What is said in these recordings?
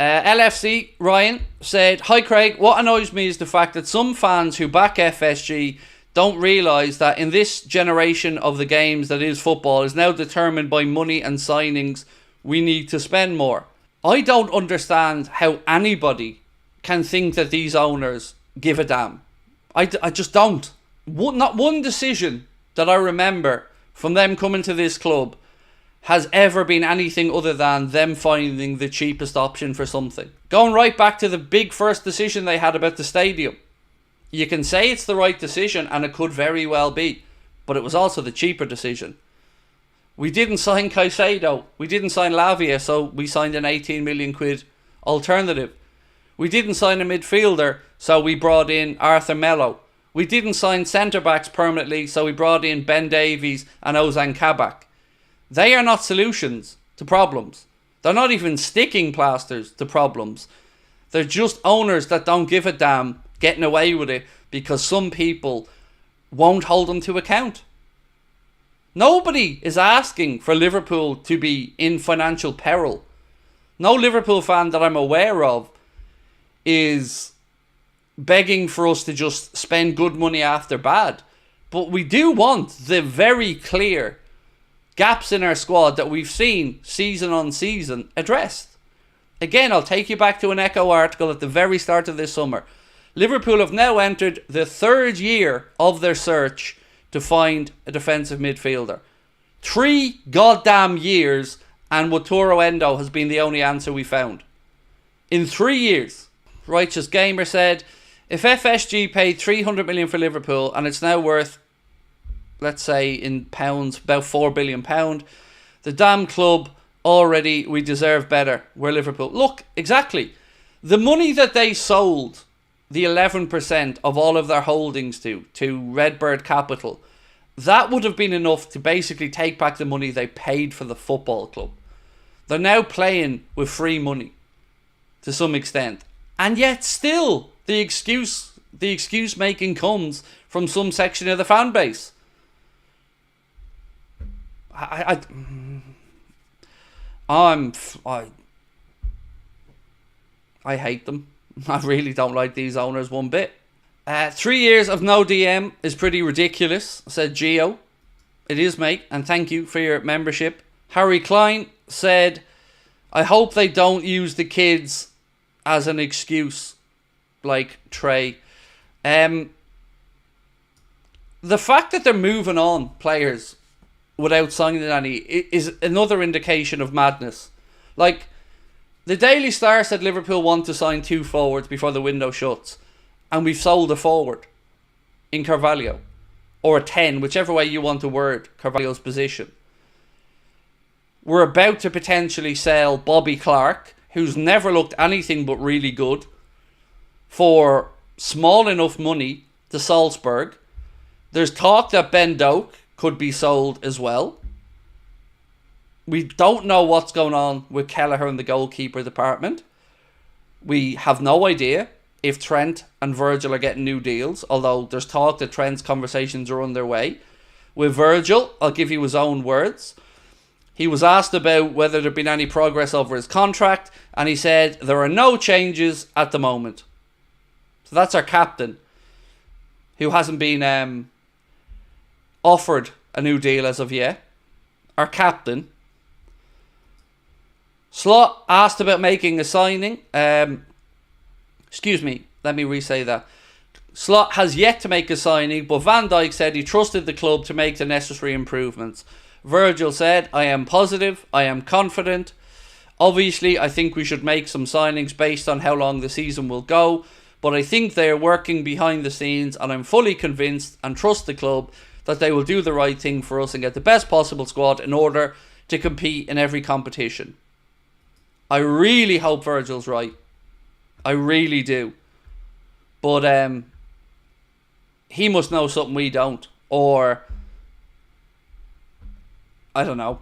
LFC Ryan said, "Hi Craig, what annoys me is the fact that some fans who back FSG don't realise that in this generation of the games that is football is now determined by money and signings. We need to spend more." I don't understand how anybody can think that these owners give a damn. I just don't. Not one decision that I remember from them coming to this club has ever been anything other than them finding the cheapest option for something. Going right back to the big first decision they had about the stadium. You can say it's the right decision, and it could very well be, but it was also the cheaper decision. We didn't sign Caicedo. We didn't sign Lavia, so we signed an 18 million quid alternative. We didn't sign a midfielder, so we brought in Arthur Melo. We didn't sign centre-backs permanently, so we brought in Ben Davies and Ozan Kabak. They are not solutions to problems. They're not even sticking plasters to problems. They're just owners that don't give a damn getting away with it because some people won't hold them to account. Nobody is asking for Liverpool to be in financial peril. No Liverpool fan that I'm aware of is begging for us to just spend good money after bad. But we do want the very clear gaps in our squad that we've seen season on season addressed. Again, I'll take you back to an Echo article at the very start of this summer. Liverpool have now entered the third year of their search to find a defensive midfielder. 3 goddamn years, and Wataru Endo has been the only answer we found. In 3 years. Righteous Gamer said, if FSG paid 300 million for Liverpool and it's now worth, let's say in pounds, about £4 billion, the damn club already, we deserve better. We're Liverpool. Look, exactly. The money that they sold the 11% of all of their holdings to Redbird Capital, that would have been enough to basically take back the money they paid for the football club. They're now playing with free money to some extent. And yet still the excuse making comes from some section of the fan base. I hate them. I really don't like these owners one bit. 3 years of no DM is pretty ridiculous, said Gio. It is, mate, and thank you for your membership. Harry Klein said, I hope they don't use the kids as an excuse, like Trey. The fact that they're moving on players without signing any is another indication of madness. Like, the Daily Star said Liverpool want to sign 2 forwards before the window shuts, and we've sold a forward in Carvalho, or a 10, whichever way you want to word Carvalho's position. We're about to potentially sell Bobby Clark, who's never looked anything but really good, for small enough money to Salzburg. There's talk that Ben Doak could be sold as well. We don't know what's going on with Kelleher in the goalkeeper department. We have no idea if Trent and Virgil are getting new deals, although there's talk that Trent's conversations are underway. With Virgil, I'll give you his own words. He was asked about whether there'd been any progress over his contract, and he said there are no changes at the moment. So that's our captain, who hasn't been offered a new deal as of yet. Our captain. Slot asked about making a signing. Excuse me, let me re-say that. Slot has yet to make a signing, but Van Dijk said he trusted the club to make the necessary improvements. Virgil said, I am positive, I am confident. Obviously, I think we should make some signings based on how long the season will go, but I think they are working behind the scenes, and I'm fully convinced and trust the club that they will do the right thing for us and get the best possible squad in order to compete in every competition. I really hope Virgil's right. I really do. But he must know something we don't. Or, I don't know.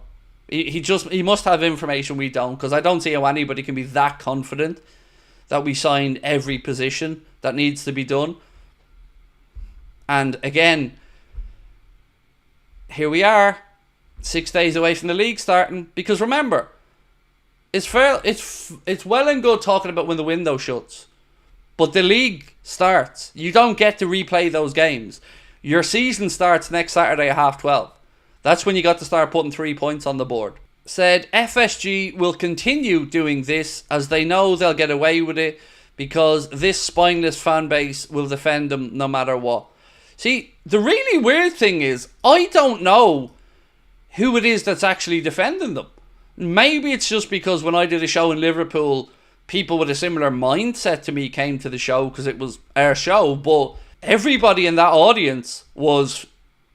He must have information we don't, because I don't see how anybody can be that confident that we signed every position that needs to be done. And again, here we are, 6 days away from the league starting. Because remember, it's fair. It's well and good talking about when the window shuts, but the league starts. You don't get to replay those games. Your season starts next Saturday at 12:30. That's when you got to start putting 3 points on the board. Said FSG will continue doing this as they know they'll get away with it because this spineless fan base will defend them no matter what. See, the really weird thing is I don't know who it is that's actually defending them. Maybe it's just because when I did a show in Liverpool, people with a similar mindset to me came to the show because it was our show, but everybody in that audience was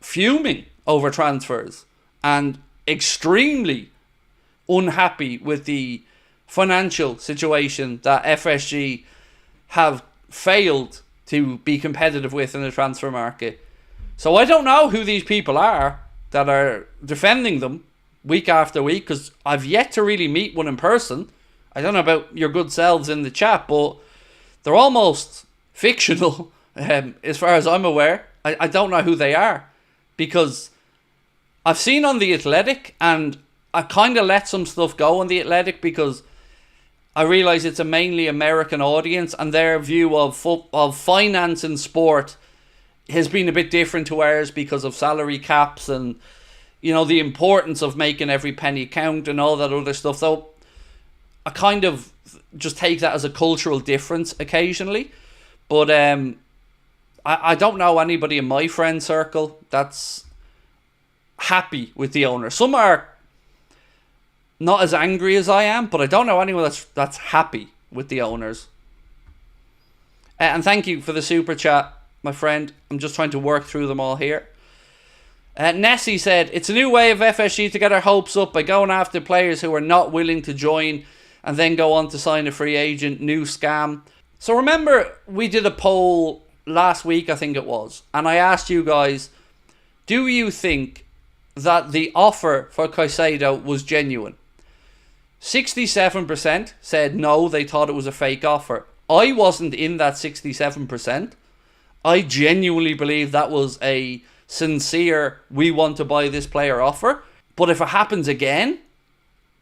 fuming over transfers and extremely unhappy with the financial situation that FSG have failed to be competitive with in the transfer market. So I don't know who these people are that are defending them week after week, because I've yet to really meet one in person. I don't know about your good selves in the chat, but they're almost fictional as far as I'm aware. I don't know who they are, because I've seen on The Athletic, and I kind of let some stuff go on The Athletic because I realise it's a mainly American audience and their view of finance and sport has been a bit different to ours because of salary caps and, you know, the importance of making every penny count and all that other stuff. So I kind of just take that as a cultural difference occasionally. But I don't know anybody in my friend circle that's happy with the owner. Some are not as angry as I am, but I don't know anyone that's happy with the owners. And thank you for the super chat, my friend. I'm just trying to work through them all here. Nessie said, it's a new way of FSG to get our hopes up by going after players who are not willing to join and then go on to sign a free agent. New scam. So remember, we did a poll last week, I think it was, and I asked you guys, do you think that the offer for Caicedo was genuine? 67% said no, they thought it was a fake offer. I wasn't in that 67%. I genuinely believe that was a sincere, we want to buy this player offer. But if it happens again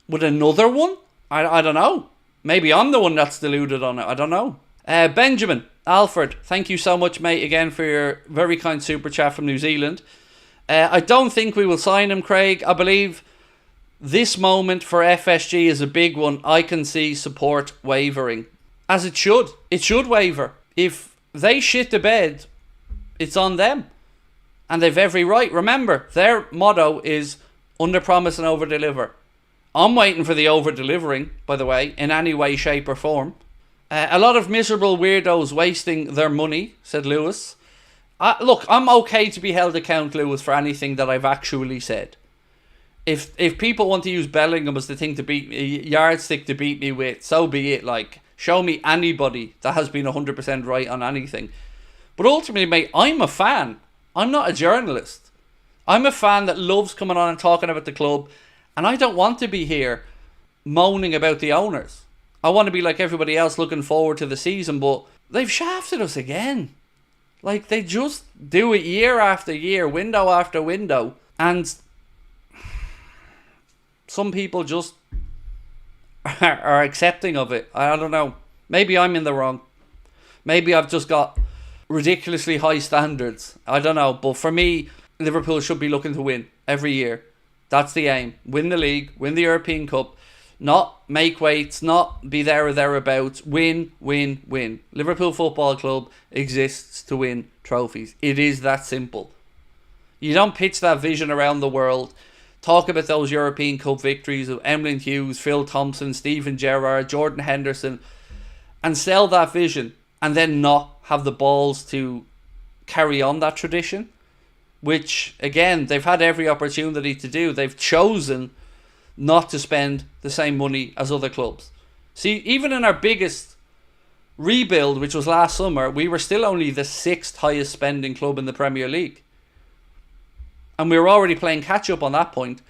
with another one, I don't know. Maybe I'm the one that's deluded on it. I don't know. Benjamin Alfred, thank you so much, mate, again for your very kind super chat from New Zealand. I don't think we will sign him, Craig. I believe this moment for FSG is a big one. I can see support wavering. As it should. It should waver. If they shit the bed, it's on them. And they've every right. Remember, their motto is under promise and over deliver. I'm waiting for the over delivering, by the way, in any way, shape or form. A lot of miserable weirdos wasting their money, said Lewis. Look, I'm okay to be held account, Lewis, for anything that I've actually said. If people want to use Bellingham as the thing to beat me, yardstick to beat me with, so be it. Like, show me anybody that has been 100% right on anything. But ultimately, mate, I'm a fan. I'm not a journalist. I'm a fan that loves coming on and talking about the club, and I don't want to be here moaning about the owners. I want to be like everybody else, looking forward to the season, but they've shafted us again. Like, they just do it year after year, window after window, and some people just are accepting of it. I don't know. Maybe I'm in the wrong. Maybe I've just got ridiculously high standards. I don't know. But for me, Liverpool should be looking to win every year. That's the aim. Win the league, win the European Cup. Not make weights, not be there or thereabouts. Win, win, win. Liverpool Football Club exists to win trophies. It is that simple. You don't pitch that vision around the world. Talk about those European Cup victories of Emlyn Hughes, Phil Thompson, Steven Gerrard, Jordan Henderson, and sell that vision and then not have the balls to carry on that tradition, which, again, they've had every opportunity to do. They've chosen not to spend the same money as other clubs. See, even in our biggest rebuild, which was last summer, we were still only the 6th highest spending club in the Premier League. And we were already playing catch up on that point.